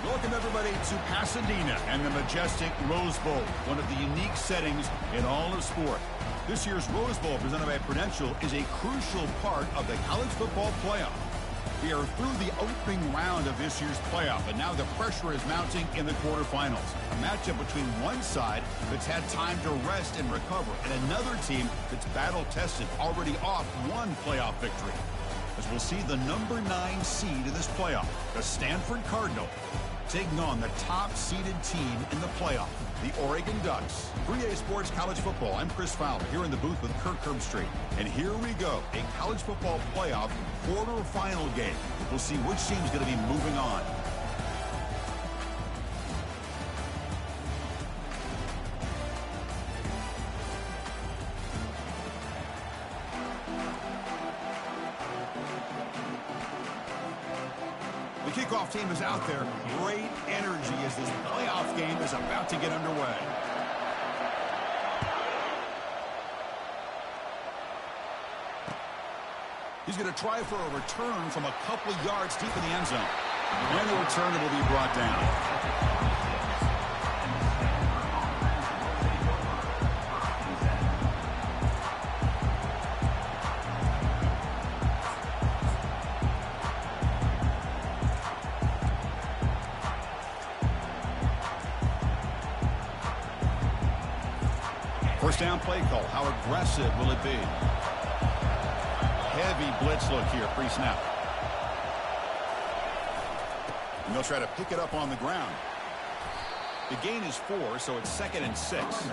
Welcome, everybody, to Pasadena and the majestic Rose Bowl, one of the unique settings in all of sport. This year's Rose Bowl, presented by Prudential, is a crucial part of the college football playoff. We are through the opening round of this year's playoff, and now the pressure is mounting in the quarterfinals. A matchup between one side that's had time to rest and recover, and another team that's battle-tested, already off one playoff victory. As we'll see the number 9 seed in this playoff, the Stanford Cardinal, taking on the top-seeded team in the playoff, the Oregon Ducks. 3A Sports College Football. I'm Chris Fowler here in the booth with Kirk Herbstreit. And here we go, a college football playoff quarterfinal game. We'll see which team's going to be moving on. The kickoff team is out there. Great energy as this playoff game is about to get underway. He's going to try for a return from a couple yards deep in the end zone. And the return will be brought down. First down play call. How aggressive will it be? Heavy blitz look here pre-snap. And they'll try to pick it up on the ground. The gain is 4, so it's 2nd and 6.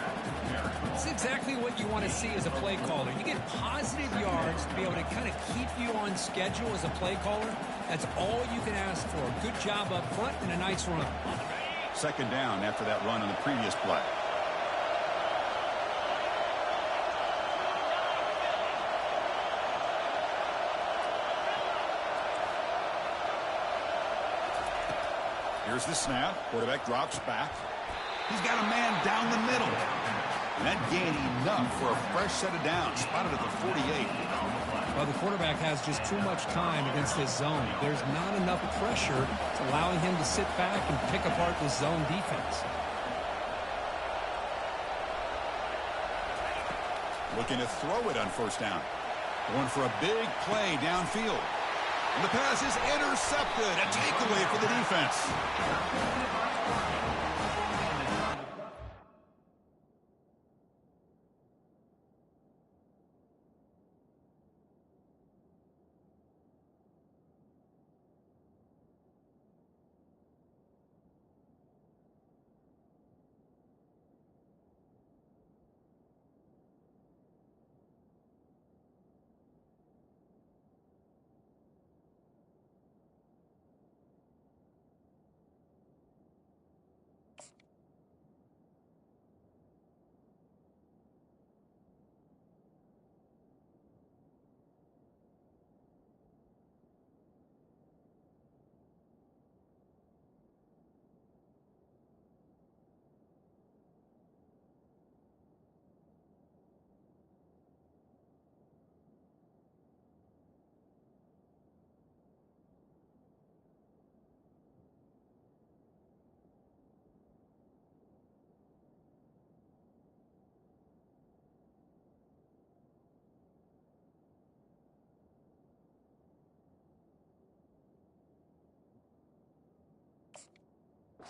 It's exactly what you want to see as a play caller. You get positive yards to be able to kind of keep you on schedule as a play caller. That's all you can ask for. Good job up front and a nice run. 2nd down after that run on the previous play. Here's the snap. Quarterback drops back. He's got a man down the middle. And that gain enough for a fresh set of downs. Spotted at the 48. Well, the quarterback has just too much time against this zone. There's not enough pressure to allowing him to sit back and pick apart this zone defense. Looking to throw it on first down. Going for a big play downfield. And the pass is intercepted. A takeaway for the defense.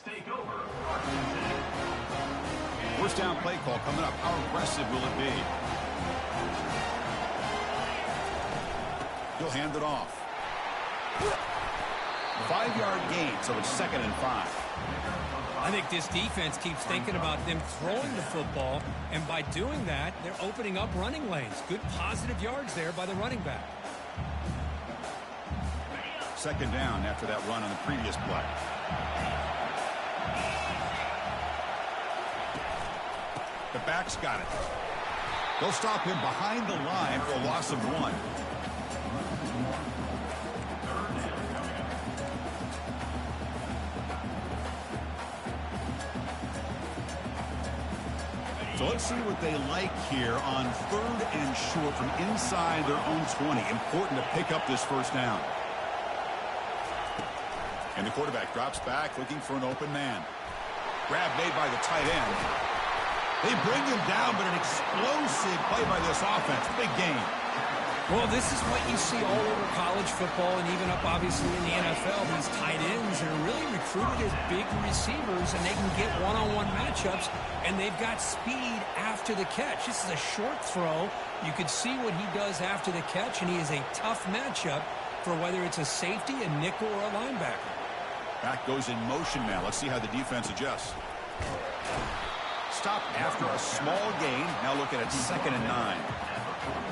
Take over. First down play call coming up. How aggressive will it be? He'll hand it off. 5-yard gain, so it's 2nd and 5. I think this defense keeps thinking about them throwing the football, and by doing that, they're opening up running lanes. Good positive yards there by the running back. 2nd down after that run on the previous play. The back's got it. They'll stop him behind the line for a loss of 1. So let's see what they like here on 3rd and short from inside their own 20. Important to pick up this first down. And the quarterback drops back looking for an open man. Grab made by the tight end. They bring him down, but an explosive play by this offense. Big game. Well, this is what you see all over college football and even up, obviously, in the NFL. These tight ends are really recruited as big receivers, and they can get one-on-one matchups, and they've got speed after the catch. This is a short throw. You can see what he does after the catch, and he is a tough matchup for whether it's a safety, a nickel, or a linebacker. Back goes in motion now. Let's see how the defense adjusts. Stop after a small gain. Now looking at 2nd and 9.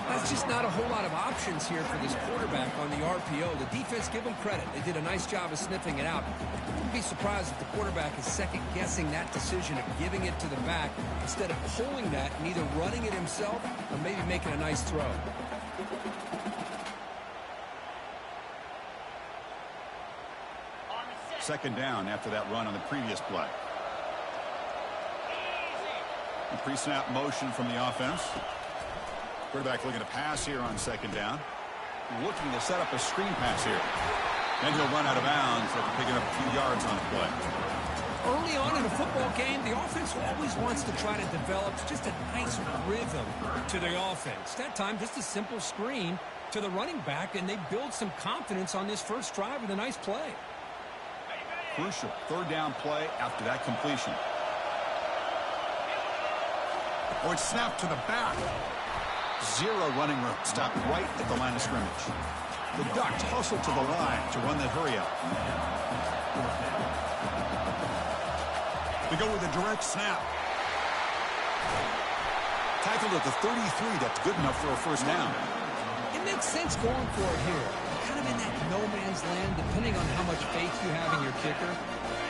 That's just not a whole lot of options here for this quarterback on the RPO. The defense, give them credit. They did a nice job of sniffing it out. I wouldn't be surprised if the quarterback is second-guessing that decision of giving it to the back instead of pulling that and either running it himself or maybe making a nice throw. Second down after that run on the previous play. The pre-snap motion from the offense. Quarterback looking to pass here on 2nd down. Looking to set up a screen pass here. Then he'll run out of bounds after picking up a few yards on the play. Early on in a football game, the offense always wants to try to develop just a nice rhythm to their offense. That time, just a simple screen to the running back, and they build some confidence on this first drive with a nice play. Crucial 3rd down play after that completion. Oh, it's snapped to the back. Zero running room. Stopped right at the line of scrimmage. The Ducks hustle to the line to run that hurry up. They go with a direct snap. Tackled at the 33. That's good enough for a first down. It makes sense going for it here. Kind of in that no man's land, depending on how much faith you have in your kicker.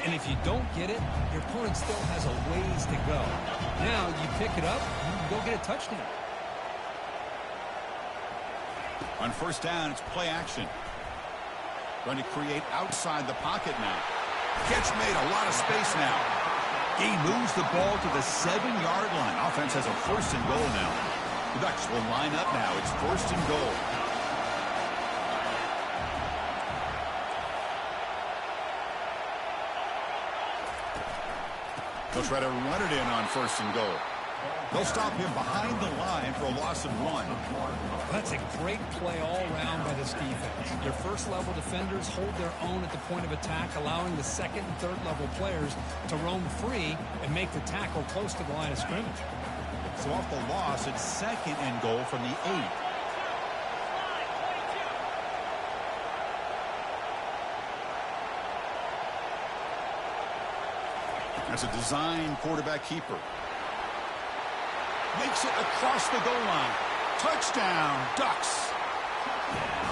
And if you don't get it, your opponent still has a ways to go. Now you pick it up, and you go get a touchdown. On 1st down, it's play action. Trying to create outside the pocket now. Catch made, a lot of space now. He moves the ball to the 7-yard line. Offense has a 1st and goal now. The Ducks will line up now. It's 1st and goal. They'll try to run it in on 1st and goal. They'll stop him behind the line for a loss of 1. That's a great play all around by this defense. Your first-level defenders hold their own at the point of attack, allowing the 2nd and 3rd-level players to roam free and make the tackle close to the line of scrimmage. So off the loss, it's 2nd and goal from the 8. That's a design quarterback keeper. Makes it across the goal line. Touchdown, Ducks.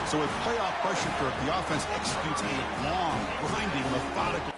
So with playoff pressure grip, the offense executes a long, grinding, methodical.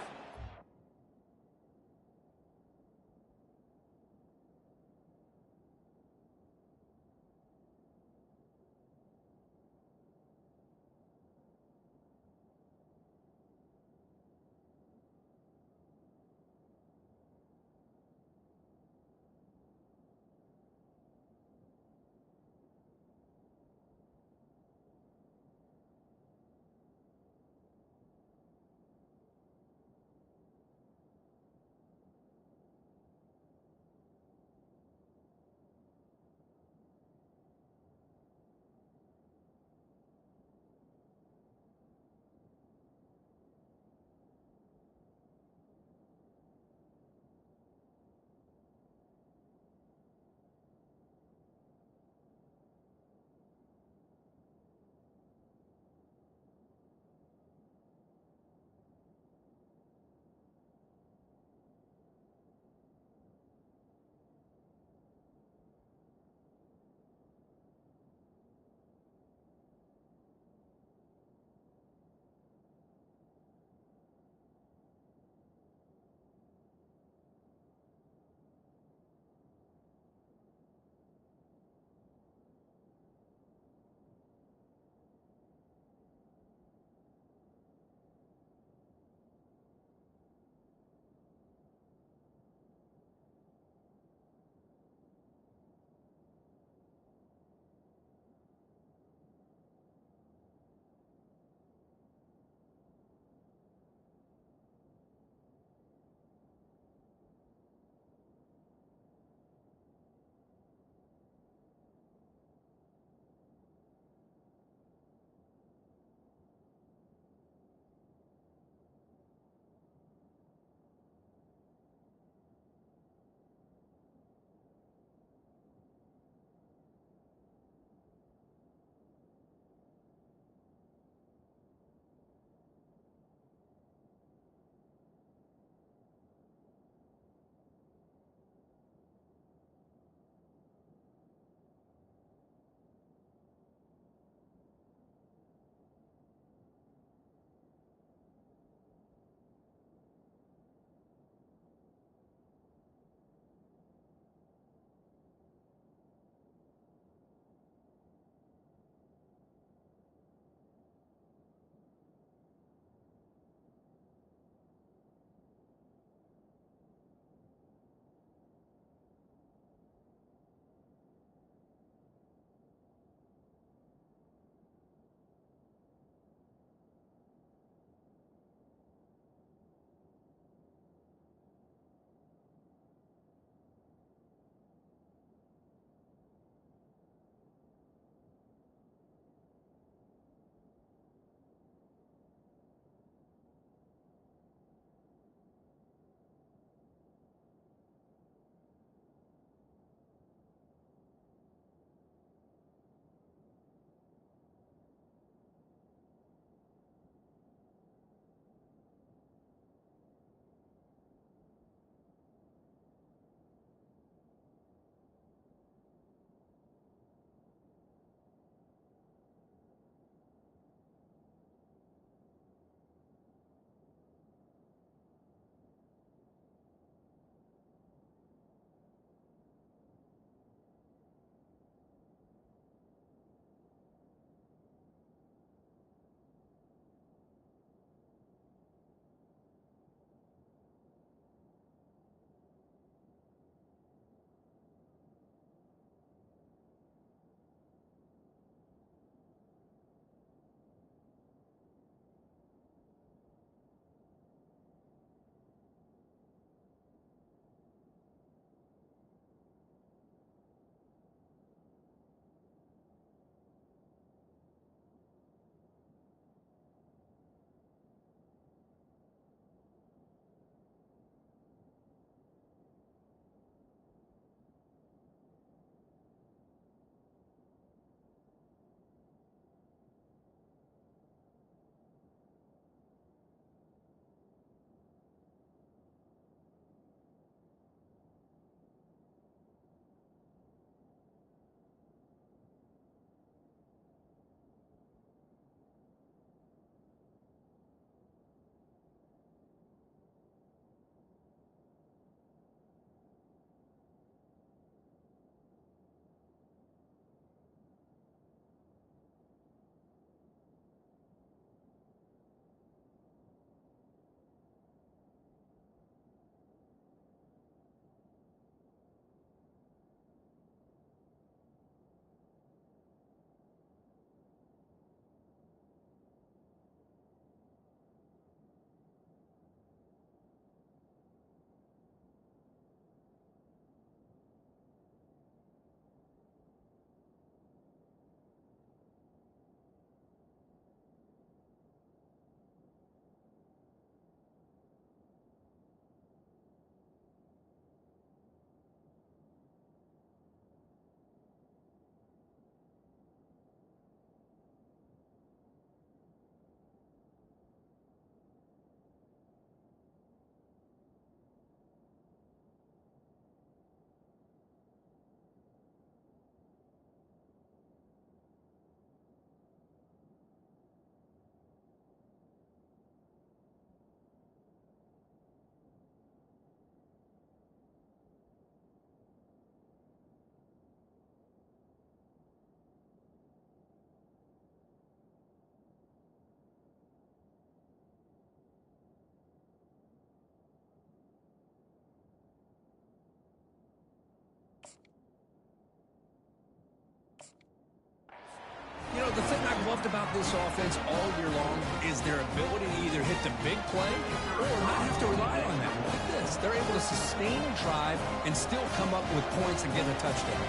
this offense all year long is their ability to either hit the big play or not have to rely on them. Like this, they're able to sustain a drive and still come up with points and get a touchdown.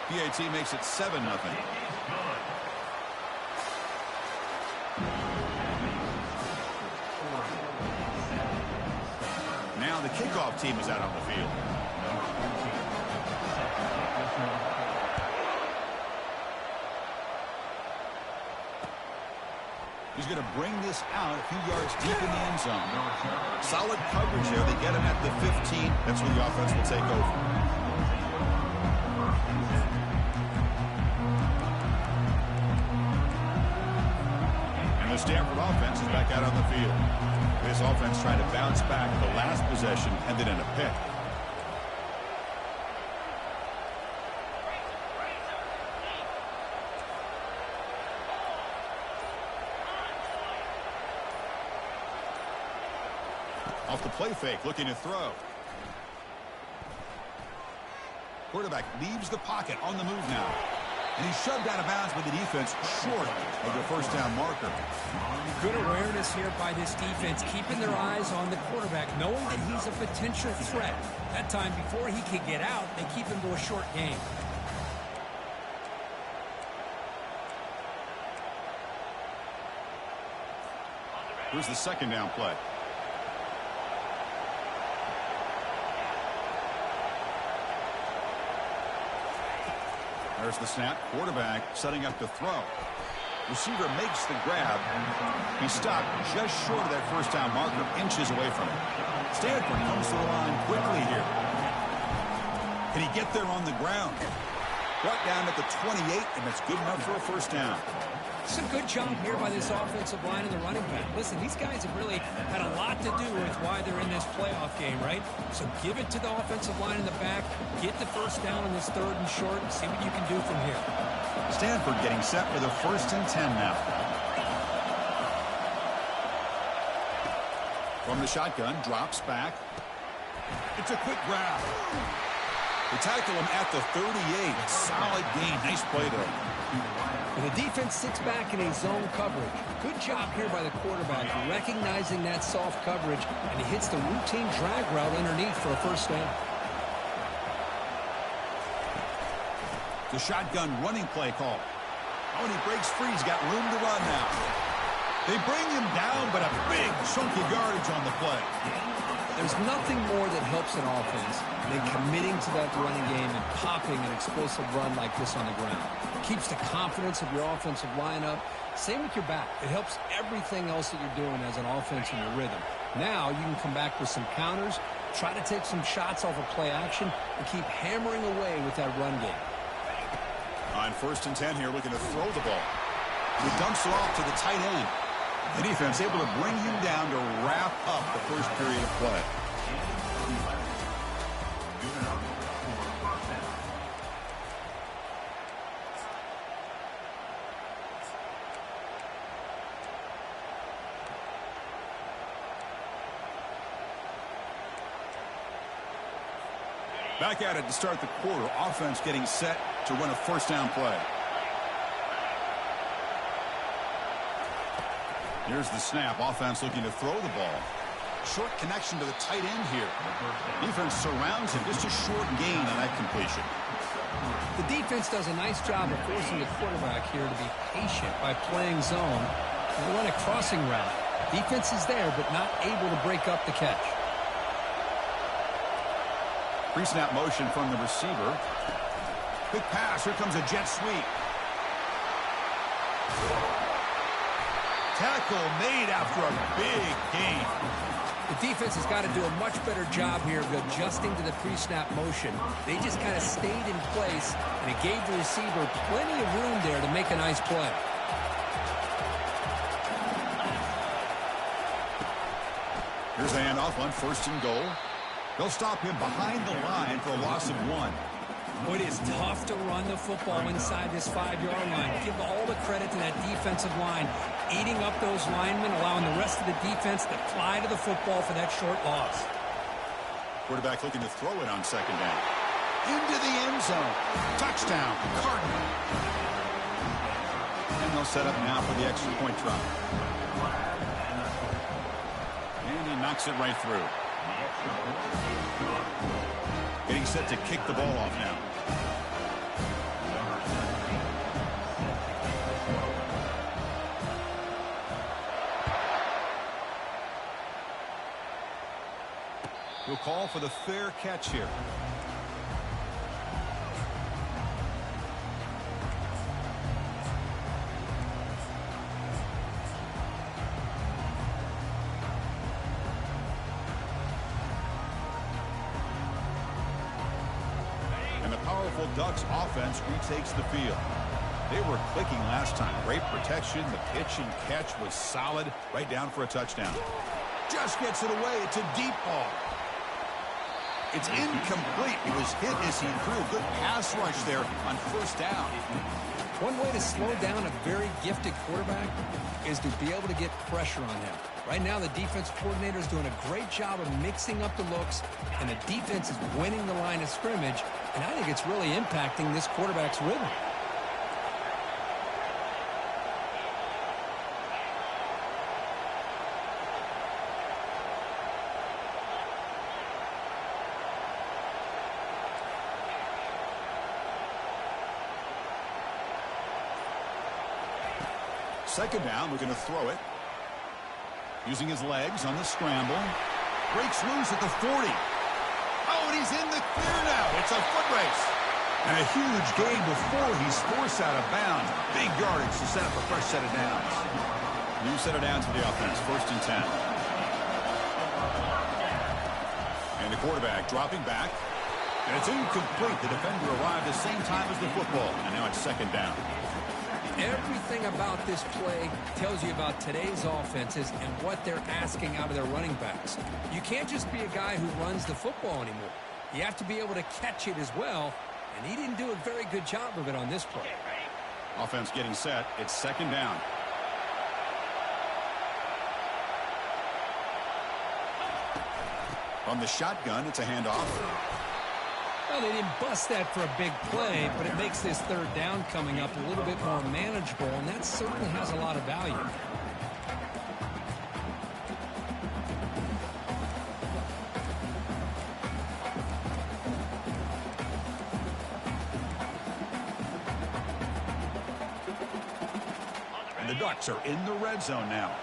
PAT makes it 7-0. Now the kickoff team is out on the field. He's going to bring this out a few yards deep in the end zone. Solid coverage there. They get him at the 15. That's where the offense will take over. The Stanford offense is back out on the field. This offense trying to bounce back. The last possession ended in a pick. Off the play fake, looking to throw. Quarterback leaves the pocket on the move now. And he's shoved out of bounds with the defense short of the first down marker. Good awareness here by this defense, keeping their eyes on the quarterback, knowing that he's a potential threat. That time, before he could get out, they keep him to a short game. Here's the second down play. There's the snap. Quarterback setting up to throw. Receiver makes the grab. He stopped just short of that first down marker, inches away from it. Stanford comes to the line quickly here. Can he get there on the ground? Brought down at the 28, and that's good enough for a first down. It's a good job here by this offensive line and the running back. Listen, these guys have really had a lot to do with why they're in this playoff game, right? So give it to the offensive line in the back, get the first down on this third and short, and see what you can do from here. Stanford getting set for the 1st and 10 now. From the shotgun, drops back. It's a quick grab. They tackle him at the 38. Solid gain. Nice play there. And the defense sits back in a zone coverage. Good job here by the quarterback, recognizing that soft coverage, and he hits the routine drag route underneath for a first down. The shotgun running play call. Oh, and he breaks free. He's got room to run now. They bring him down, but a big chunk of yardage on the play. There's nothing more that helps an offense than committing to that running game and popping an explosive run like this on the ground. It keeps the confidence of your offensive lineup. Same with your back. It helps everything else that you're doing as an offense in your rhythm. Now you can come back with some counters, try to take some shots off of play action, and keep hammering away with that run game. On 1st and 10 here, looking to throw the ball. He dumps it off to the tight end. The defense able to bring him down to wrap up the first period of play. Back at it to start the quarter. Offense getting set to run a first down play. Here's the snap. Offense looking to throw the ball. Short connection to the tight end here. Defense surrounds him. Just a short gain on that completion. The defense does a nice job of forcing the quarterback here to be patient by playing zone. They run a crossing route. Defense is there, but not able to break up the catch. Pre-snap motion from the receiver. Quick pass. Here comes a jet sweep. Tackle made after a big gain. The defense has got to do a much better job here of adjusting to the pre-snap motion. They just kind of stayed in place, and it gave the receiver plenty of room there to make a nice play. Here's a handoff on 1st and goal. They'll stop him behind the line for a loss of 1. It is tough to run the football inside this 5-yard line. Give all the credit to that defensive line, eating up those linemen, allowing the rest of the defense to fly to the football for that short loss. Quarterback looking to throw it on 2nd down. into the end zone. Touchdown, Cardinal. And they'll set up now for the extra point try. And he knocks it right through. Getting set to kick the ball off now. He'll call for the fair catch here. And the powerful Ducks offense retakes the field. They were clicking last time. Great protection. The pitch and catch was solid. Right down for a touchdown. Just gets it away. It's a deep ball. It's incomplete. He was hit as he threw. Good pass rush there on first down. One way to slow down a very gifted quarterback is to be able to get pressure on him. Right now, the defense coordinator is doing a great job of mixing up the looks, and the defense is winning the line of scrimmage, and I think it's really impacting this quarterback's rhythm. Second down, we're going to throw it. Using his legs on the scramble. Breaks loose at the 40. Oh, and he's in the clear now. It's a foot race. And a huge gain before he's forced out of bounds. Big yardage to set up a fresh set of downs. New set of downs for the offense. 1st and 10. And the quarterback dropping back. And it's incomplete. The defender arrived the same time as the football. And now it's 2nd down. Everything about this play tells you about today's offenses and what they're asking out of their running backs. You can't just be a guy who runs the football anymore. You have to be able to catch it as well, and he didn't do a very good job of it on this play. Offense getting set. It's 2nd down. From the shotgun, it's a handoff. Well, they didn't bust that for a big play, but it makes this 3rd down coming up a little bit more manageable, and that certainly has a lot of value. And the Ducks are in the red zone now.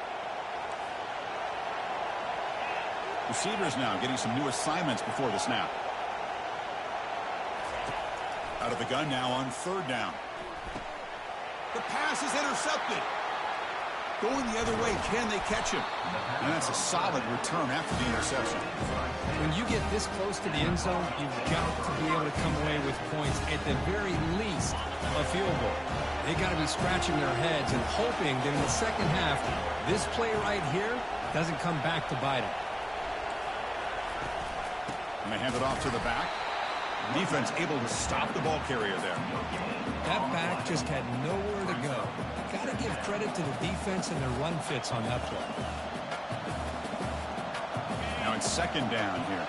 Receivers now getting some new assignments before the snap. Out of the gun now on 3rd down. The pass is intercepted. Going the other way, can they catch him? And that's a solid return after the interception. When you get this close to the end zone, you've got to be able to come away with points, at the very least, a field goal. They got to be scratching their heads and hoping that in the second half, this play right here doesn't come back to bite them. And they hand it off to the back. Defense able to stop the ball carrier there. That back just had nowhere to go. Got to give credit to the defense and their run fits on that play. Now it's 2nd down here.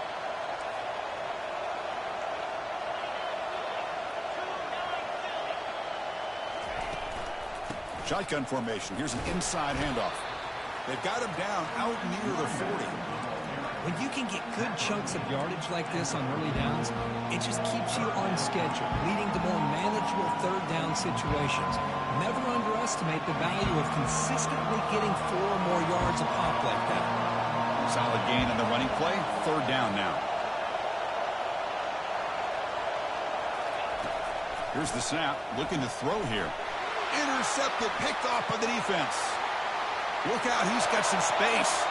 Shotgun formation. Here's an inside handoff. They've got him down out near the 40. When you can get good chunks of yardage like this on early downs, it just keeps you on schedule, leading to more manageable 3rd down situations. Never underestimate the value of consistently getting 4 or more yards a pop like that. Solid gain on the running play. 3rd down now. Here's the snap. Looking to throw here. Intercepted. Picked off by the defense. Look out. He's got some space.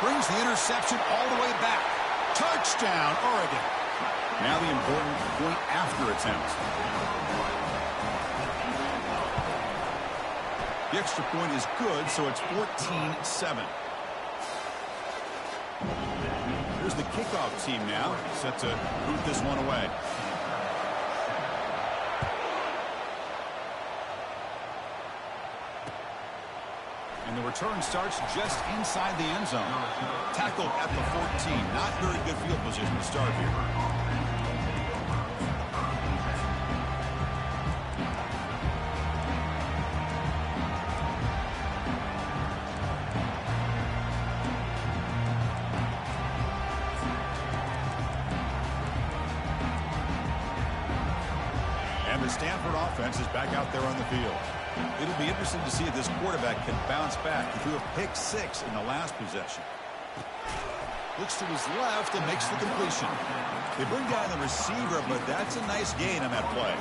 Brings the interception all the way back. Touchdown, Oregon. Now the important point after attempt. The extra point is good, so it's 14-7. Here's the kickoff team now, set to boot this one away. And the return starts just inside the end zone. Tackled at the 14. Not very good field position to start here. the Stanford offense is back out there on the field. It'll be interesting to see if this quarterback can bounce back. He threw a pick-6 in the last possession. Looks to his left and makes the completion. They bring down the receiver, but that's a nice gain on that play.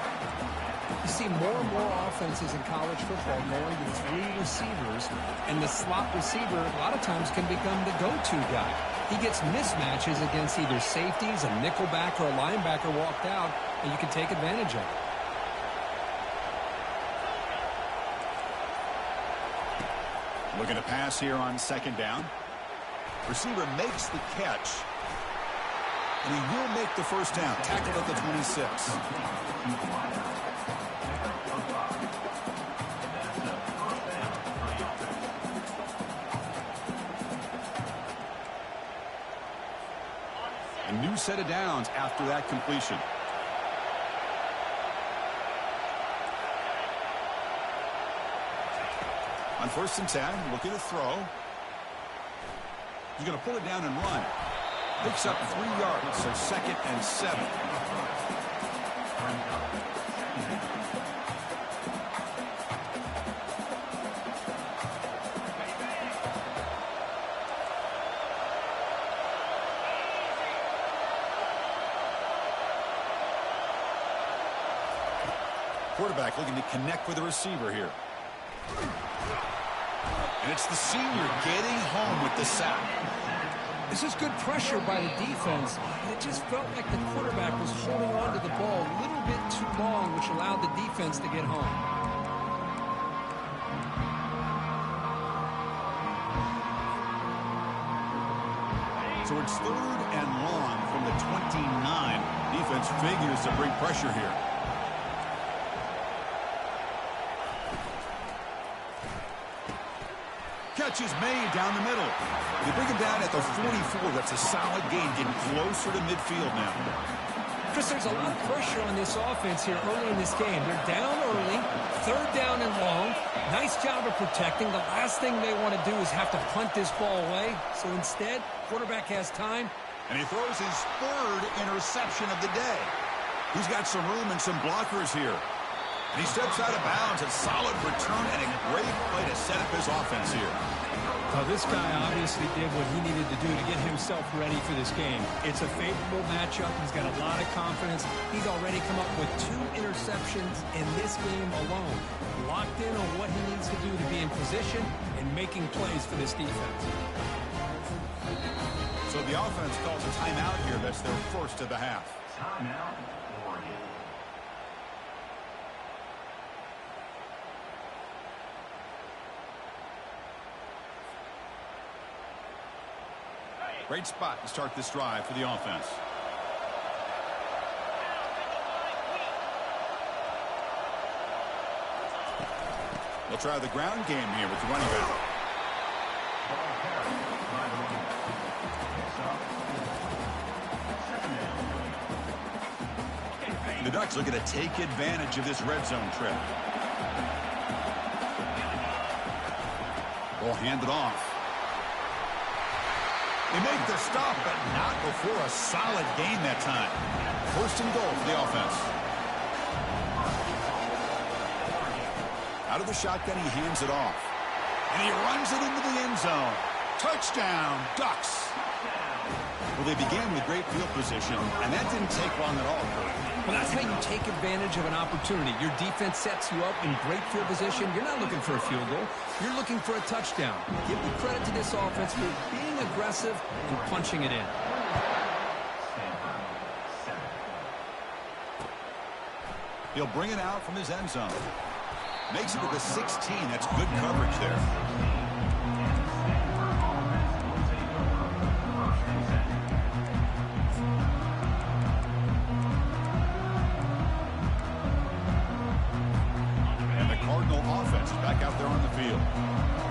You see more and more offenses in college football going to 3 receivers, and the slot receiver a lot of times can become the go-to guy. He gets mismatches against either safeties, a nickelback, or a linebacker walked out, and you can take advantage of it. Looking to pass here on second down. Receiver makes the catch. And he will make the first down. Tackled at the 26. A new set of downs after that completion. On 1st and 10, looking to throw. He's going to pull it down and run. Picks up 3 yards, so 2nd and 7. Quarterback looking to connect with the receiver here. And it's the senior getting home with the sack. This is good pressure by the defense, but it just felt like the quarterback was holding on to the ball a little bit too long, which allowed the defense to get home. So it's 3rd and long from the 29. Defense figures to bring pressure here. Catch is made down the middle. They bring him down at the 44. That's a solid gain, getting closer to midfield now. Chris, there's a lot of pressure on this offense here early in this game. They're down early, 3rd down and long. Nice job of protecting. The last thing they want to do is have to punt this ball away. So instead, quarterback has time. And he throws his 3rd interception of the day. He's got some room and some blockers here. And he steps out of bounds. A solid return and a great play to set up his offense here. Well, this guy obviously did what he needed to do to get himself ready for this game. It's a favorable matchup. He's got a lot of confidence. He's already come up with 2 interceptions in this game alone. Locked in on what he needs to do to be in position and making plays for this defense. So the offense calls a timeout here. That's their first of the half. Timeout, Oregon. Great spot to start this drive for the offense. They'll try the ground game here with the running back. The Ducks looking to take advantage of this red zone trip. Ball handed off. They make the stop, but not before a solid gain that time. 1st and goal for the offense. Out of the shotgun, he hands it off. And he runs it into the end zone. Touchdown, Ducks. Well, they began with great field position, and that didn't take long at all, Kurt. Well, that's how you take advantage of an opportunity. Your defense sets you up in great field position. You're not looking for a field goal. You're looking for a touchdown. Give the credit to this offense for being aggressive and punching it in. He'll bring it out from his end zone. Makes it to the 16. That's good coverage there.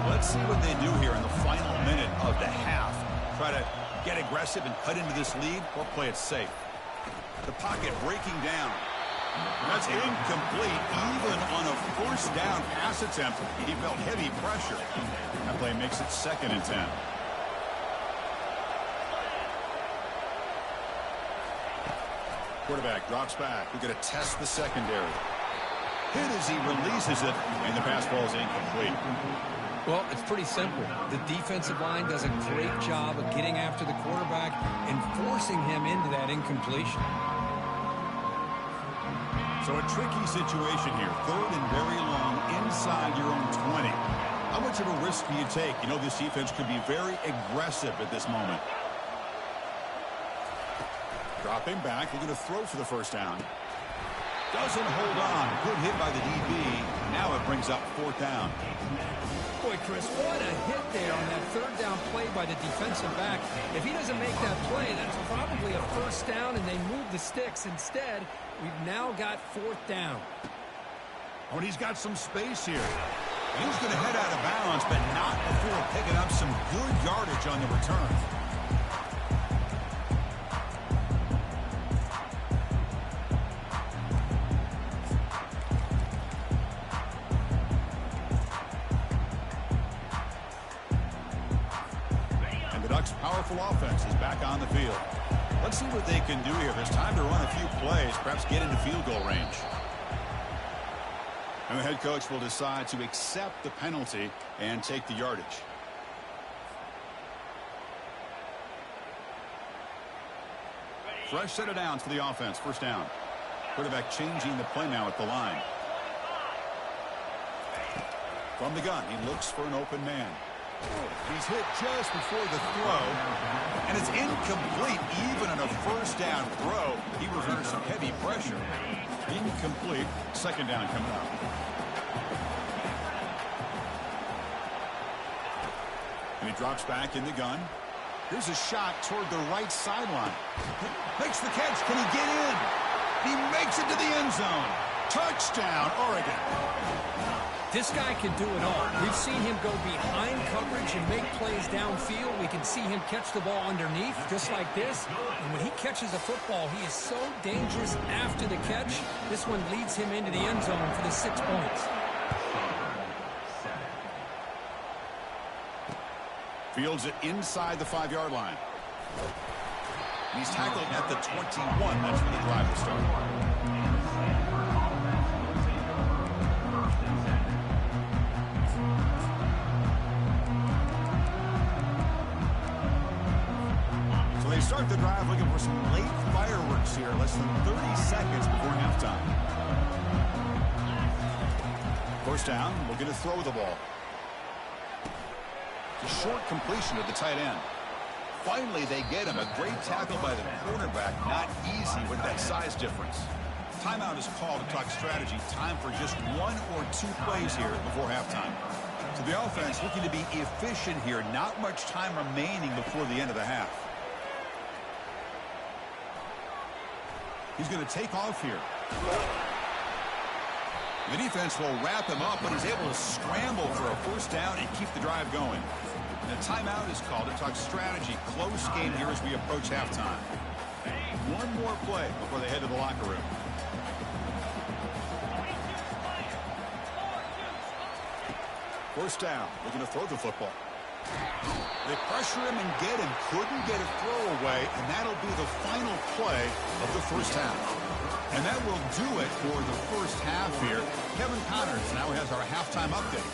Let's see what they do here in the final minute of the half. Try to get aggressive and cut into this lead or play it safe. The pocket breaking down. That's incomplete. Even on a 1st down pass attempt, he felt heavy pressure. That play makes it 2nd and 10. Quarterback drops back. We're going to test the secondary. hit as he releases it, and the pass ball is incomplete. Well, it's pretty simple. The defensive line does a great job of getting after the quarterback and forcing him into that incompletion. So a tricky situation here. 3rd and very long inside your own 20. How much of a risk do you take? You know this defense could be very aggressive at this moment. Dropping back, looking to throw for the first down. Doesn't hold on. Good hit by the DB. Now it brings up 4th down. Boy, Chris, what a hit there on that 3rd down play by the defensive back. If he doesn't make that play, that's probably a 1st down, and they move the sticks. Instead, we've now got 4th down. Oh, and he's got some space here. He's going to head out of bounds, but not before picking up some good yardage on the return. Powerful offense is back on the field. Let's see what they can do here. There's time to run a few plays, perhaps get into field goal range. And the head coach will decide to accept the penalty and take the yardage. Fresh set of downs for the offense. 1st down. Quarterback changing the play now at the line. From the gun, he looks for an open man. He's hit just before the throw, and it's incomplete. Even on a 1st down throw, he was under some heavy pressure. Incomplete. 2nd down coming up. And he drops back in the gun. Here's a shot toward the right sideline. Makes the catch. Can he get in? He makes it to the end zone. Touchdown, Oregon. This guy can do it all. We've seen him go behind coverage and make plays downfield. We can see him catch the ball underneath, just like this. And when he catches a football, he is so dangerous after the catch. This one leads him into the end zone for the 6 points. Fields it inside the 5-yard line. He's tackled at the 21. That's where the drive will start. Start the drive looking for some late fireworks here. Less than 30 seconds before halftime. 1st down, looking to throw the ball. A short completion to the tight end. Finally, they get him. A great tackle by the cornerback. Not easy with that size difference. Timeout is called to talk strategy. Time for just 1 or 2 plays here before halftime. So the offense looking to be efficient here. Not much time remaining before the end of the half. He's going to take off here. The defense will wrap him up, but he's able to scramble for a 1st down and keep the drive going. And a timeout is called to talk strategy. Close game here as we approach halftime. 1 more play before they head to the locker room. First down, looking to throw the football. They pressure him and get him. Couldn't get a throw away, and that'll be the final play of the 1st half. And that will do it for the 1st half here. Kevin Connors now has our halftime update.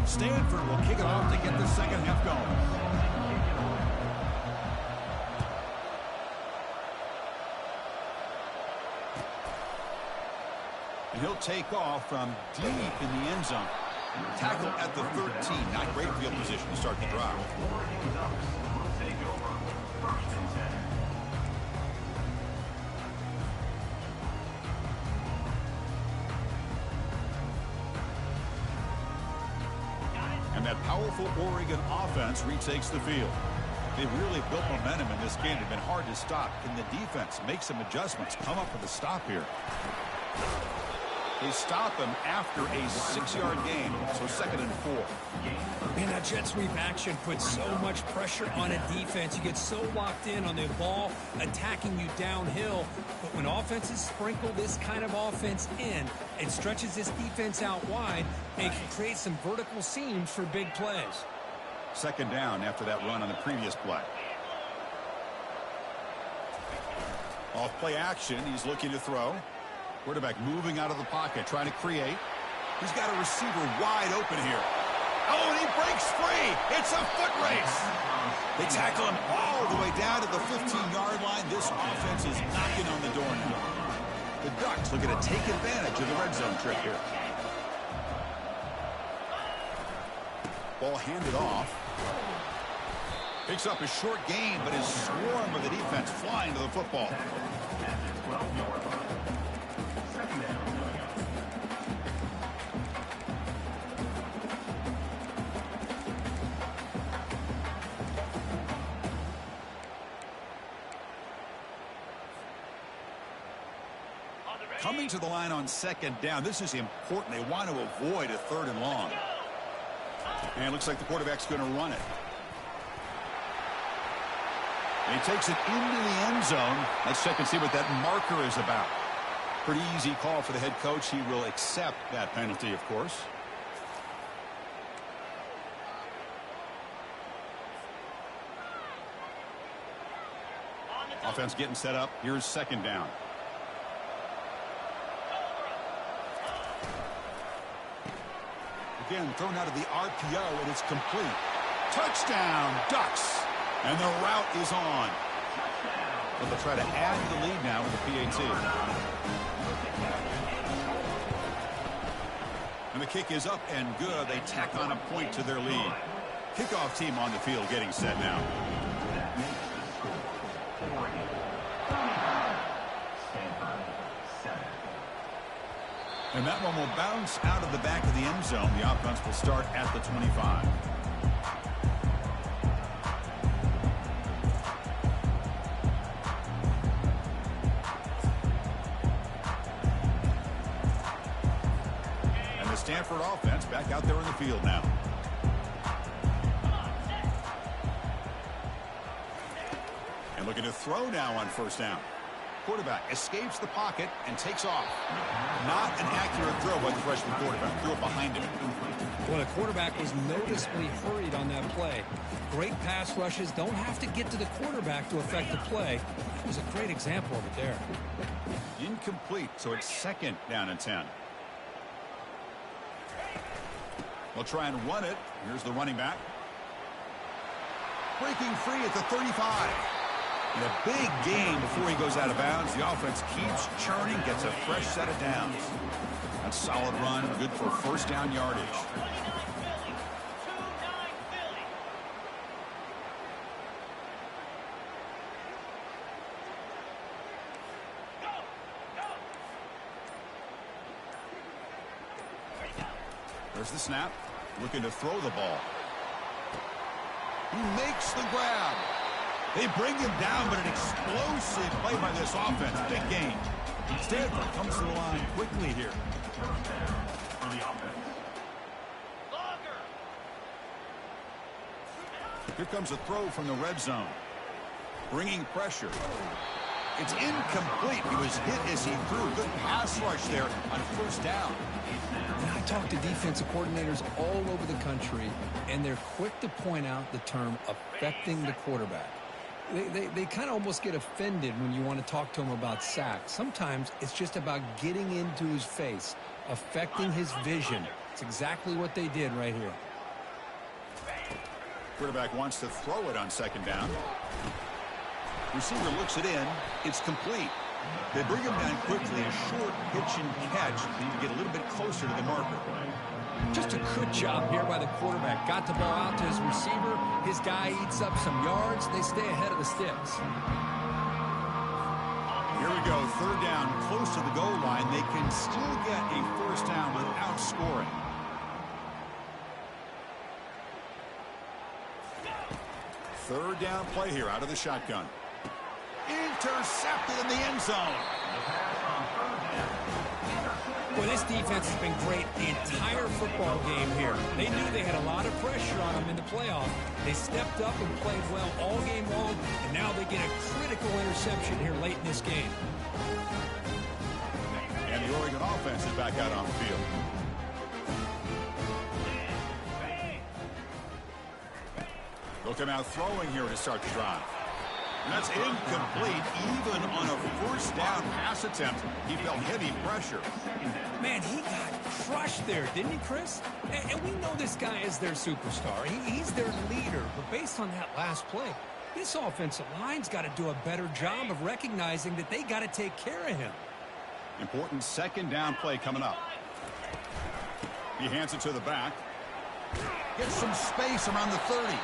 Stanford will kick it off to get the 2nd half going. He'll take off from deep in the end zone. Tackle at the 13. Not great field position to start the drive. And that powerful Oregon offense retakes the field. They've really built momentum in this game. They've been hard to stop. Can the defense make some adjustments? Come up with a stop here. They stop him after a 6-yard gain, so 2nd and 4. Man, that jet sweep action puts so much pressure on a defense. You get so locked in on the ball attacking you downhill. But when offenses sprinkle this kind of offense in, it stretches this defense out wide and can create some vertical seams for big plays. 2nd down after that run on the previous play. Off play action, he's looking to throw. Quarterback moving out of the pocket, trying to create. He's got a receiver wide open here. Oh, and he breaks free. It's a foot race. They tackle him all the way down to the 15-yard line. This offense is knocking on the door now. The Ducks looking to take advantage of the red zone trip here. Ball handed off. Picks up a short gain, but is swarmed by the defense flying to the football. Coming to the line on second down. This is important. They want to avoid a third and long. And it looks like the quarterback's going to run it. And he takes it into the end zone. Let's check and see what that marker is about. Pretty easy call for the head coach. He will accept that penalty, of course. Offense getting set up. Here's second down. Again, thrown out of the RPO, and it's complete. Touchdown, Ducks. And the route is on. But they'll try to add the lead now with the PAT. And the kick is up and good. They tack on a point to their lead. Kickoff team on the field getting set now. And that one will bounce out of the back of the end zone. The offense will start at the 25. And the Stanford offense back out there in the field now. And looking to throw now on first down. Quarterback escapes the pocket and takes off. Not an accurate throw by the freshman quarterback. Threw it behind him. Well, the quarterback was noticeably hurried on that play. Great pass rushes don't have to get to the quarterback to affect the play. That was a great example of it there. Incomplete, so it's second down and 10. They'll try and run it. Here's the running back. Breaking free at the 35. And a big gain before he goes out of bounds. The offense keeps churning, gets a fresh set of downs. That's a solid run, good for first down yardage. There's the snap, looking to throw the ball. He makes the grab. They bring him down, but an explosive play by this offense. Big gain. Stanford comes to the line quickly here. Here comes a throw from the red zone. Bringing pressure. It's incomplete. He was hit as he threw. Good pass rush there on first down. And I talk to defensive coordinators all over the country, and they're quick to point out the term affecting the quarterback. They kind of almost get offended when you want to talk to them about sacks. Sometimes it's just about getting into his face, affecting his vision. It's exactly what they did right here. Quarterback wants to throw it on second down. Receiver looks it in. It's complete. They bring him down quickly. A short pitch and catch to get a little bit closer to the marker. Just a good job here by the quarterback. Got the ball out to his receiver. His guy eats up some yards. They stay ahead of the sticks. Here we go. Third down, close to the goal line. They can still get a first down without scoring. Third down play here out of the shotgun. Intercepted in the end zone. Well, this defense has been great the entire football game here. They knew they had a lot of pressure on them in the playoff. They stepped up and played well all game long, and now they get a critical interception here late in this game. And the Oregon offense is back out on the field. They'll come out throwing here to start the drive. That's incomplete. Even on a first down pass attempt, he felt heavy pressure. Man, he got crushed there, didn't he, Chris? And we know this guy is their superstar. He's their leader. But based on that last play, this offensive line's got to do a better job of recognizing that they got to take care of him. Important second down play coming up. He hands it to the back. Gets some space around the 30.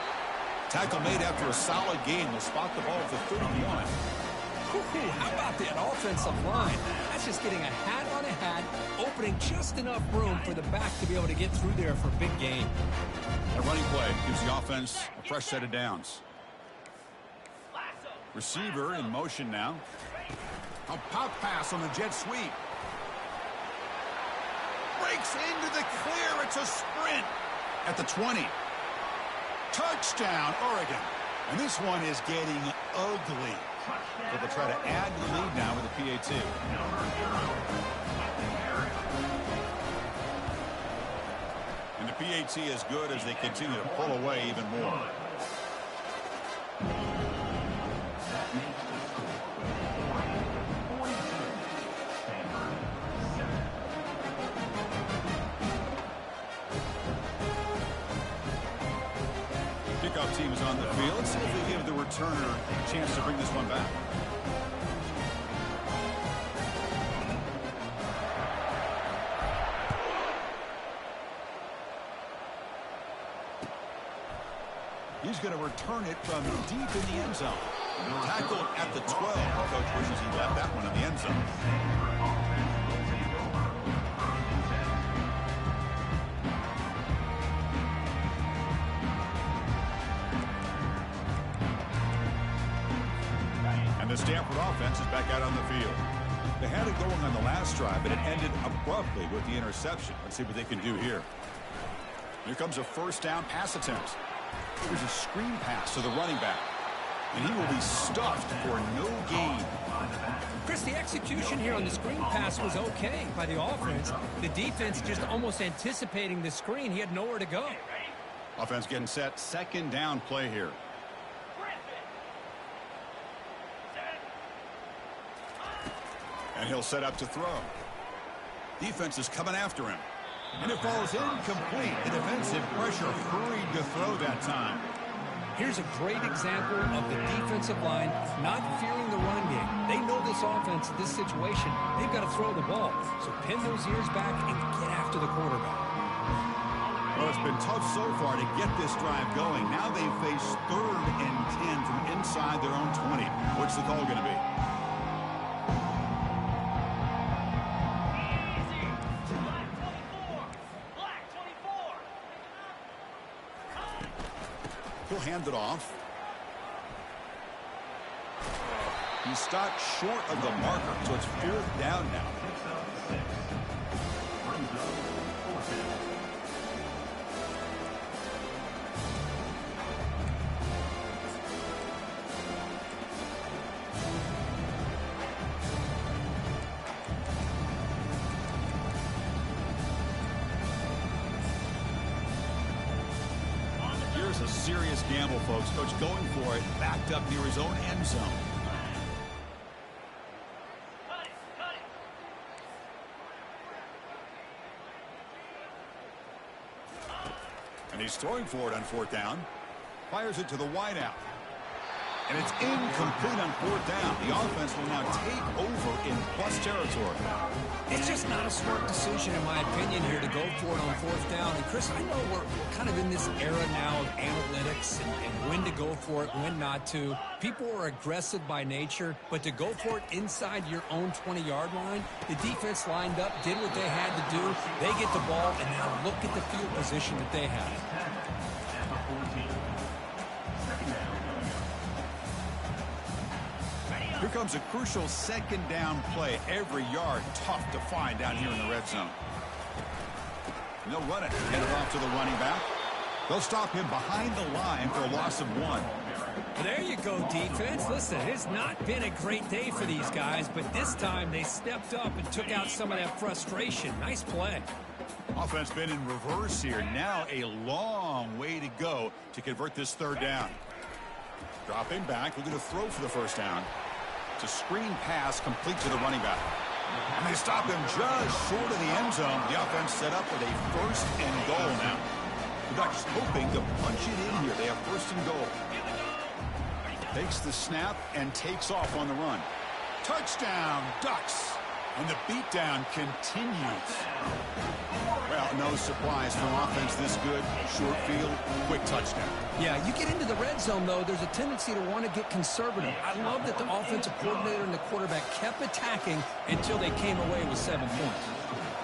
Tackle made after a solid gain. Will spot the ball at the 31. How about that offensive line? That's just getting a hat on a hat, opening just enough room for the back to be able to get through there for a big gain. A running play gives the offense a fresh set of downs. Receiver in motion now. A pop pass on the jet sweep. Breaks into the clear. It's a sprint at the 20. Touchdown, Oregon. And this one is getting ugly. But they'll try to add to the lead now with a PAT. And the PAT is good as they continue to pull away even more. Kickoff team is on the field. Let's see if they give the returner a chance to bring this one back. He's going to return it from deep in the end zone. Tackled at the 12. Coach wishes he left that one in the end zone. And the Stanford offense is back out on the field. They had it going on the last drive, but it ended abruptly with the interception. Let's see what they can do here. Here comes a first down pass attempt. Here's a screen pass to the running back. And he will be stuffed for no gain. Chris, the execution here on the screen pass was okay by the offense. The defense just almost anticipating the screen. He had nowhere to go. Offense getting set. Second down play here. And he'll set up to throw. Defense is coming after him. And it falls incomplete. The defensive pressure hurried to throw that time. Here's a great example of the defensive line not fearing the run game. They know this offense, this situation, they've got to throw the ball. So pin those ears back and get after the quarterback. Well, it's been tough so far to get this drive going. Now they face 3rd and 10 from inside their own 20. What's the call going to be? He'll hand it off. He's stopped short of the marker, so it's 4th down now. A serious gamble, folks. Coach going for it, backed up near his own end zone. And he's throwing for it on 4th down. Fires it to the wideout. And it's incomplete on 4th down. The offense will now take over in plus territory. It's just not a smart decision, in my opinion, here to go for it on 4th down. And, Chris, I know we're kind of in this era now of analytics and when to go for it, when not to. People are aggressive by nature, but to go for it inside your own 20-yard line, the defense lined up, did what they had to do. They get the ball, and now look at the field position that they have. Here comes a crucial second down play. Every yard tough to find down here in the red zone. And they'll run it. Hand it off to the running back. They'll stop him behind the line for a loss of 1. Well, there you go, defense. Listen, it's not been a great day for these guys, but this time they stepped up and took out some of that frustration. Nice play. Offense been in reverse here. Now a long way to go to convert this 3rd down. Dropping back, looking to throw for the first down. It's a screen pass complete to the running back. And they stop him just short of the end zone. The offense set up with a first and goal now. The Ducks hoping to punch it in here. They have first and goal. Takes the snap and takes off on the run. Touchdown, Ducks. And the beatdown continues. Well, no surprise for an offense this good. Short field, quick touchdown. Yeah, you get into the red zone, though, there's a tendency to want to get conservative. I love that the offensive coordinator and the quarterback kept attacking until they came away with 7 points.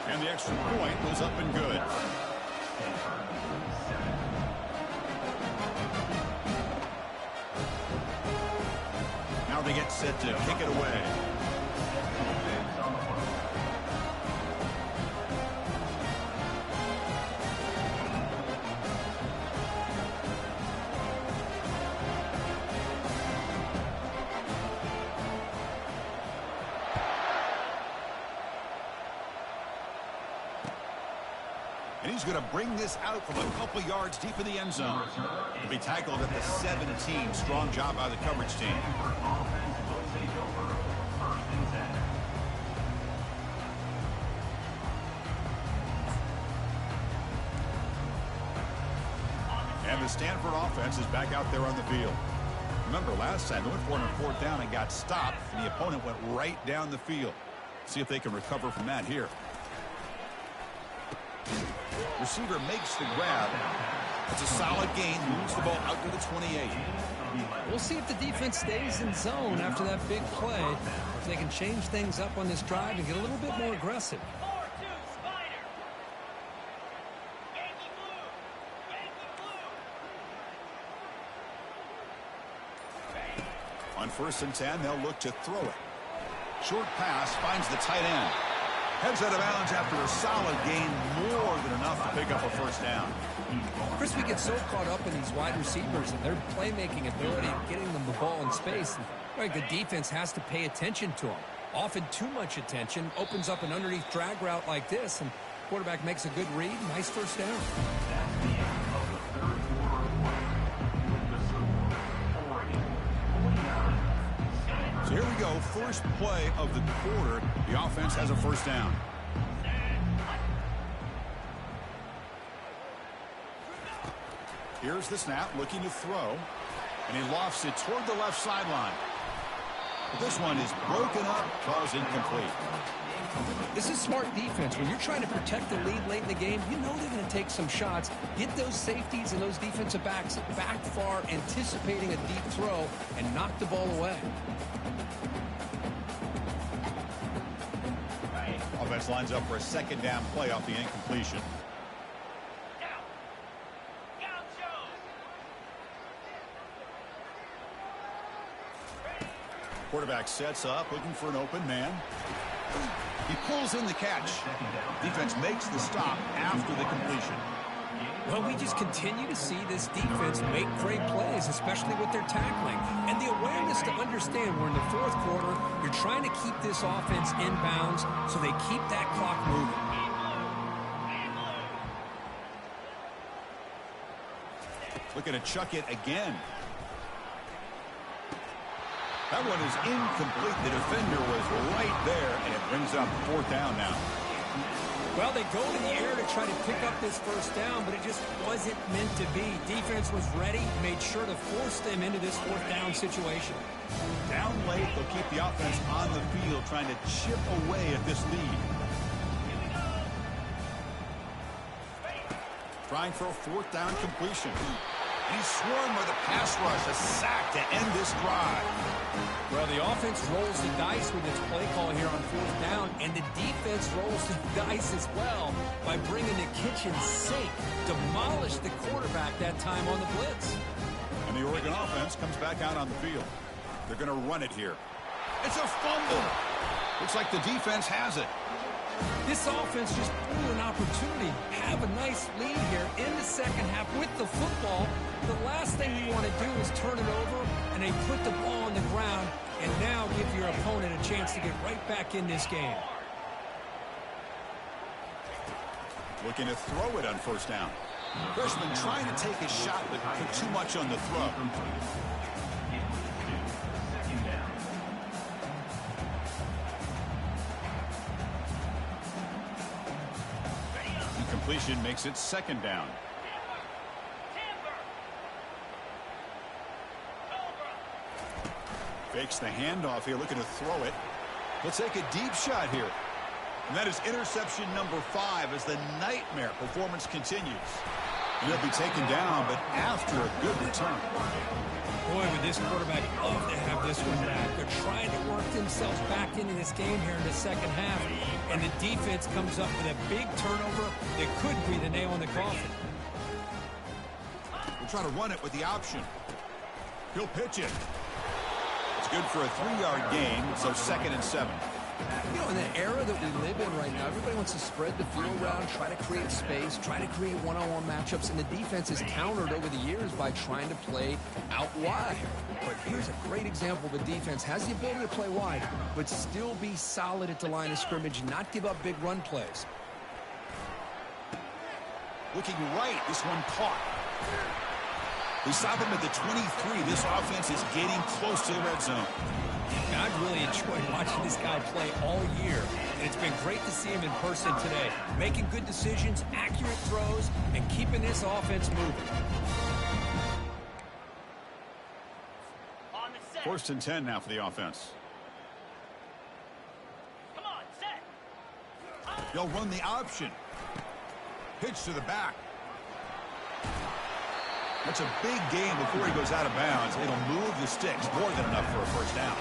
And the extra point was up and good. Now they get set to kick it away. And he's going to bring this out from a couple yards deep in the end zone. He'll be tackled at the 17. Strong job by the coverage team. And the Stanford offense is back out there on the field. Remember, last time they went for it on fourth down and got stopped, and the opponent went right down the field. See if they can recover from that here. Receiver makes the grab. It's a solid gain. Moves the ball out to the 28. We'll see if the defense stays in zone after that big play. If they can change things up on this drive and get a little bit more aggressive. On 1st and 10, they'll look to throw it. Short pass finds the tight end. Heads out of bounds after a solid gain, more than enough to pick up a first down. Chris, we get so caught up in these wide receivers and their playmaking ability, getting them the ball in space. And, right, the defense has to pay attention to them. Often too much attention opens up an underneath drag route like this, and quarterback makes a good read. Nice first down. So here we go, first play of the quarter. The offense has a first down. Here's the snap, looking to throw, and he lofts it toward the left sideline. But this one is broken up, calls incomplete. This is smart defense. When you're trying to protect the lead late in the game, you know they're going to take some shots. Get those safeties and those defensive backs back far, anticipating a deep throw, and knock the ball away. Offense lines up for a second down play off the incompletion. Quarterback sets up, looking for an open man. He pulls in the catch. Defense makes the stop after the completion. Well, we just continue to see this defense make great plays, especially with their tackling. And the awareness to understand we're in the fourth quarter, you're trying to keep this offense in bounds so they keep that clock moving. Looking to chuck it again. That one is incomplete. The defender was right there, and it brings up fourth down now. Well, they go to the air to try to pick up this first down, but it just wasn't meant to be. Defense was ready, made sure to force them into this fourth down situation. Down late, they'll keep the offense on the field, trying to chip away at this lead. Trying for a fourth down completion. He's swarmed by the pass rush, a sack to end this drive. Well, the offense rolls the dice with its play call here on fourth down, and the defense rolls the dice as well by bringing the kitchen sink. Demolished the quarterback that time on the blitz. And the Oregon offense comes back out on the field. They're going to run it here. It's a fumble. Looks like the defense has it. This offense just blew an opportunity. Have a nice lead here in the second half with the football. The last thing you want to do is turn it over, and they put the ball on the ground and now give your opponent a chance to get right back in this game. Looking to throw it on first down. Freshman trying to take a shot, but put too much on the throw. completion makes it second down. Fakes the handoff here, looking to throw it. He'll take a deep shot here. And that is interception number 5 as the nightmare performance continues. And he'll be taken down, but after a good return. Boy, would this quarterback love to have this one back. They're trying to work themselves back into this game here in the second half. And the defense comes up with a big turnover that could be the nail in the coffin. We'll try to run it with the option. He'll pitch it. It's good for a 3-yard gain, so 2nd and 7. You know, in the era that we live in right now, everybody wants to spread the field around, try to create space, try to create one-on-one matchups, and the defense is countered over the years by trying to play out wide. But here's a great example of a defense has the ability to play wide, but still be solid at the line of scrimmage, not give up big run plays. Looking right, this one caught. They stop him at the 23. This offense is getting close to the red zone. I've really enjoyed watching this guy play all year, and it's been great to see him in person today. Making good decisions, accurate throws, and keeping this offense moving. 1st and 10 now for the offense. Come on, set. They'll run the option. Pitch to the back. That's a big gain before he goes out of bounds. It'll move the sticks, more than enough for a first down.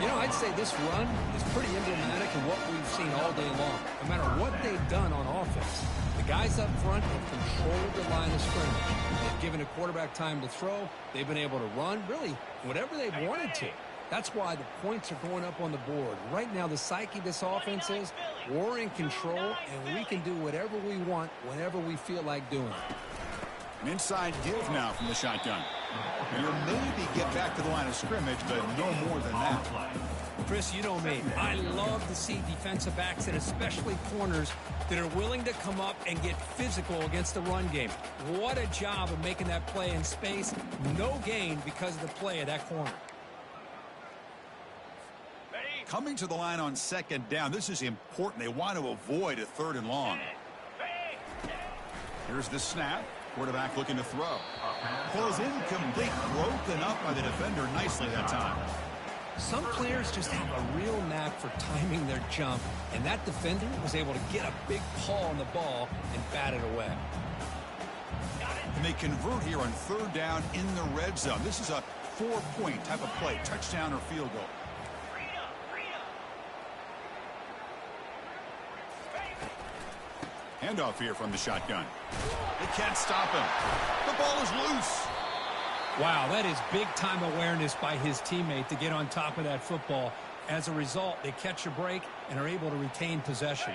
You know, I'd say this run is pretty emblematic of what we've seen all day long. No matter what they've done on offense, the guys up front have controlled the line of scrimmage. They've given a quarterback time to throw. They've been able to run, really, whatever they've wanted to. That's why the points are going up on the board. Right now, the psyche of this offense is we're in control, and we can do whatever we want whenever we feel like doing it. An inside give now from the shotgun. And he'll maybe get back to the line of scrimmage, but no more than that. Chris, you know me. I love to see defensive backs and especially corners that are willing to come up and get physical against the run game. What a job of making that play in space. No gain because of the play of that corner. Coming to the line on 2nd down. This is important. They want to avoid a 3rd and long. Here's the snap. Quarterback looking to throw. Pulls incomplete. Broken up by the defender nicely that time. Some players just have a real knack for timing their jump, and that defender was able to get a big paw on the ball and bat it away. And they convert here on 3rd down in the red zone. This is a 4-point type of play. Touchdown or field goal. Handoff here from the shotgun. They can't stop him. The ball is loose. Wow, that is big-time awareness by his teammate to get on top of that football. As a result, they catch a break and are able to retain possession.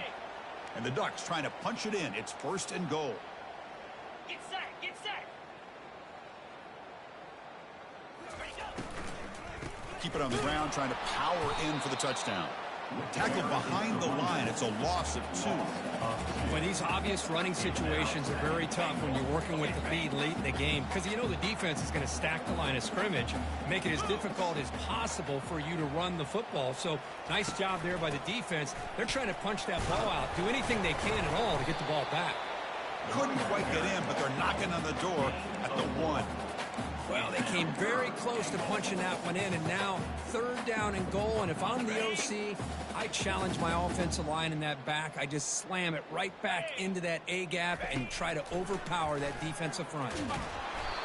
And the Ducks trying to punch it in. It's 1st and goal. Get set, get set. Keep it on the ground, trying to power in for the touchdown. Tackled behind the line. It's a loss of 2. Well, these obvious running situations are very tough when you're working with the lead late in the game because you know the defense is going to stack the line of scrimmage, make it as difficult as possible for you to run the football. So nice job there by the defense. They're trying to punch that ball out, do anything they can at all to get the ball back. Couldn't quite get in, but they're knocking on the door at the 1. Well, they came very close to punching that one in, and now 3rd down and goal. And if I'm the OC, I challenge my offensive line in that back. I just slam it right back into that A-gap and try to overpower that defensive front.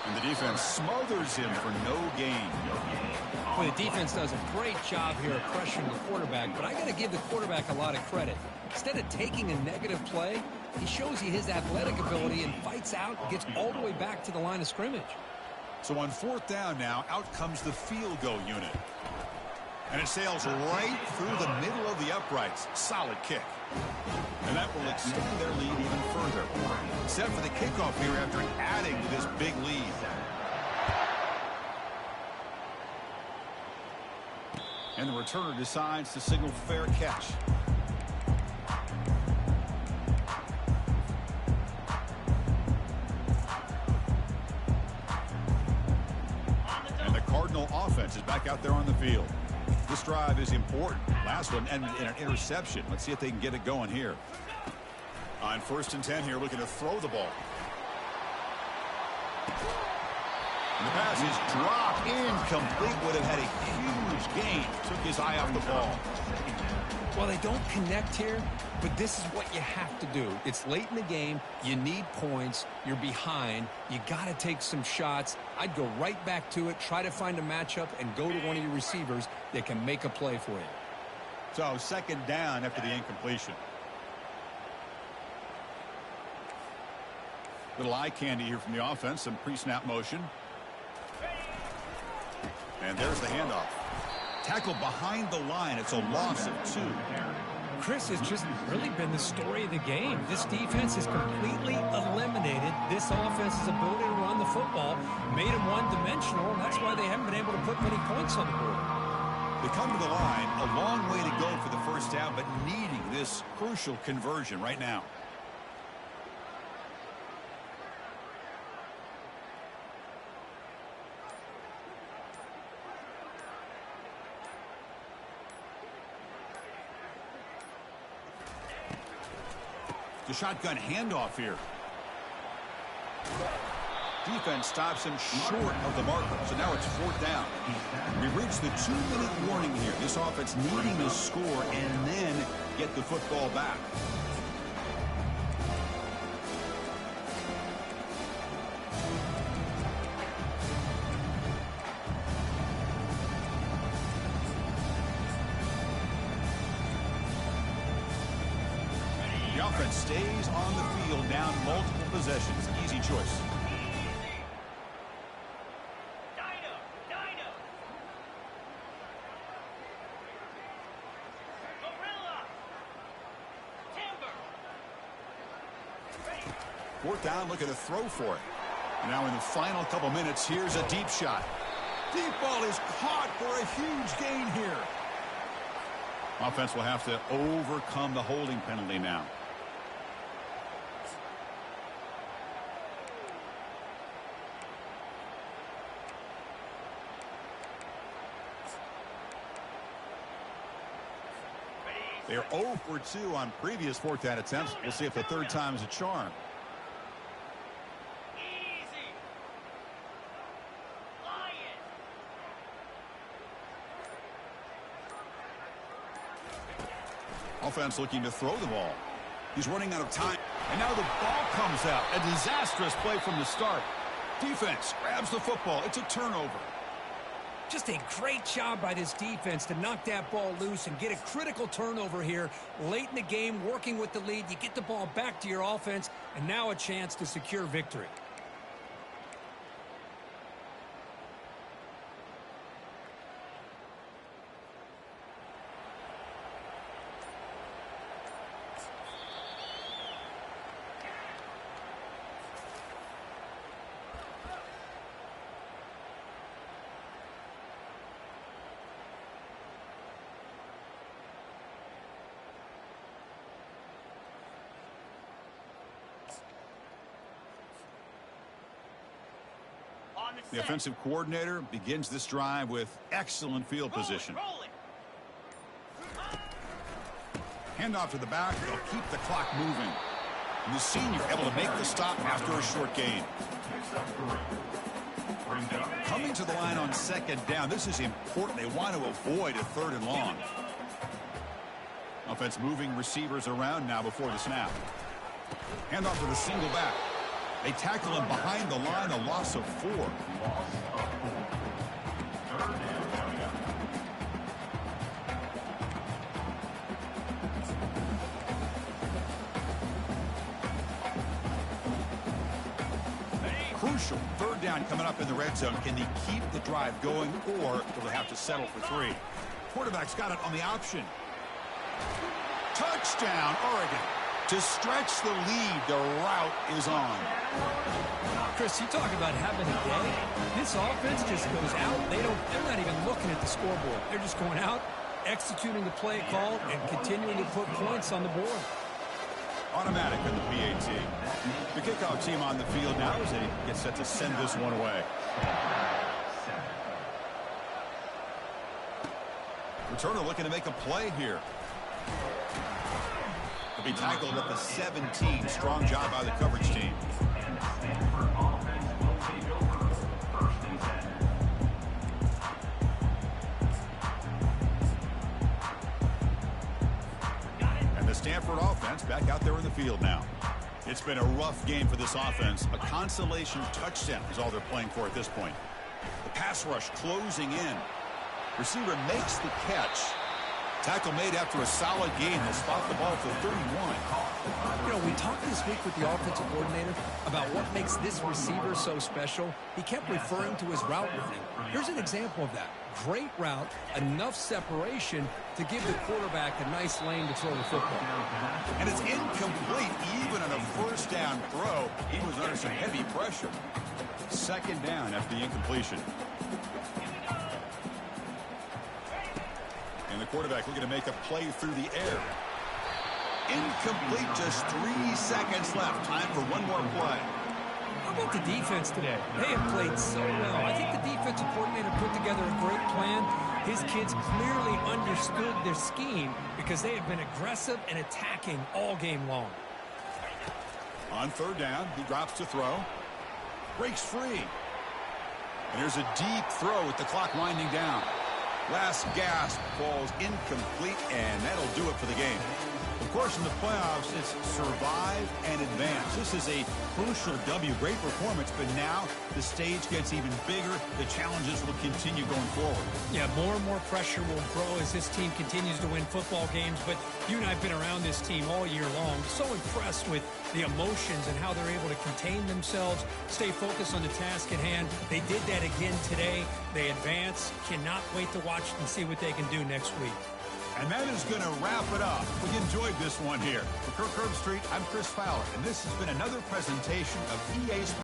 And the defense smothers him for no gain. Well, the defense does a great job here of pressuring the quarterback, but I got to give the quarterback a lot of credit. Instead of taking a negative play, he shows you his athletic ability and fights out and gets all the way back to the line of scrimmage. So on 4th down now, out comes the field goal unit. And it sails right through the middle of the uprights. Solid kick. And that will extend their lead even further. Set for the kickoff here after adding to this big lead. And the returner decides to signal fair catch. Offense is back out there on the field. This drive is important. Last one ended in an interception. Let's see if they can get it going here. On 1st and 10 here, looking to throw the ball. And the pass is dropped incomplete. Would have had a huge gain. Took his eye off the ball. Well, they don't connect here, but this is what you have to do. It's late in the game. You need points. You're behind. You got to take some shots. I'd go right back to it, try to find a matchup, and go to one of your receivers that can make a play for you. So 2nd down after the incompletion. Little eye candy here from the offense. Some pre-snap motion. And there's the handoff. Tackled behind the line. It's a loss of 2. Chris, has just really been the story of the game. This defense has completely eliminated this offense's ability to run the football, made them one-dimensional, and that's why they haven't been able to put many points on the board. They come to the line, a long way to go for the 1st down, but needing this crucial conversion right now. The shotgun handoff here. Defense stops him short of the marker, so now it's 4th down. We've reached the 2-minute warning here. This offense needing to score and then get the football back. The offense stays on the field, down multiple possessions. Easy choice. Fourth down, looking to throw for it. Now in the final couple minutes, here's a deep shot. Deep ball is caught for a huge gain here. Offense will have to overcome the holding penalty now. They're 0 for 2 on previous 4th down attempts. We'll see if the 3rd time is a charm. Offense looking to throw the ball. He's running out of time. And now the ball comes out. A disastrous play from the start. Defense grabs the football. It's a turnover. Just a great job by this defense to knock that ball loose and get a critical turnover here late in the game, working with the lead. You get the ball back to your offense, and now a chance to secure victory. The offensive coordinator begins this drive with excellent field position. Handoff to the back. They'll keep the clock moving. And the senior able to make the stop after a short gain. Coming to the line on 2nd down. This is important. They want to avoid a 3rd and long. Offense moving receivers around now before the snap. Handoff to the single back. They tackle him behind the line, a loss of 4. Crucial 3rd down coming up in the red zone. Can they keep the drive going, or will they have to settle for 3? Quarterback's got it on the option. Touchdown, Oregon. To stretch the lead, the route is on. Chris, you talk about having a day. This offense just goes out. They're not even looking at the scoreboard. They're just going out, executing the play call, and continuing to put points on the board. Automatic on the PAT. The kickoff team on the field now as they get set to send this one away. Returner looking to make a play here. The Be tackled at the 17. Strong job by the coverage team. Stanford offense will take over 1st and 10. And the Stanford offense back out there in the field now. It's been a rough game for this offense. A consolation touchdown is all they're playing for at this point. The pass rush closing in. Receiver makes the catch. Tackle made after a solid gain. They'll spot the ball for 31. You know, we talked this week with the offensive coordinator about what makes this receiver so special. He kept referring to his route running. Here's an example of that. Great route, enough separation to give the quarterback a nice lane to throw the football. And it's incomplete even on a first down throw. He was under some heavy pressure. 2nd down after the incompletion. And the quarterback looking to make a play through the air. Incomplete, just 3 seconds left. Time for one more play. How about the defense today? They have played so well. I think the defensive coordinator put together a great plan. His kids clearly understood their scheme because they have been aggressive and attacking all game long. On 3rd down, he drops to throw. Breaks free. And here's a deep throw with the clock winding down. Last gasp falls incomplete, and that'll do it for the game. Of course, in the playoffs, it's survive and advance. This is a crucial W. Great performance, but now the stage gets even bigger. The challenges will continue going forward. Yeah, more and more pressure will grow as this team continues to win football games. But you and I have been around this team all year long. So impressed with the emotions and how they're able to contain themselves, stay focused on the task at hand. They did that again today. They advance. Cannot wait to watch and see what they can do next week. And that is going to wrap it up. We enjoyed this one here. For Kirk Herbstreit, I'm Chris Fowler, and this has been another presentation of EA Sports.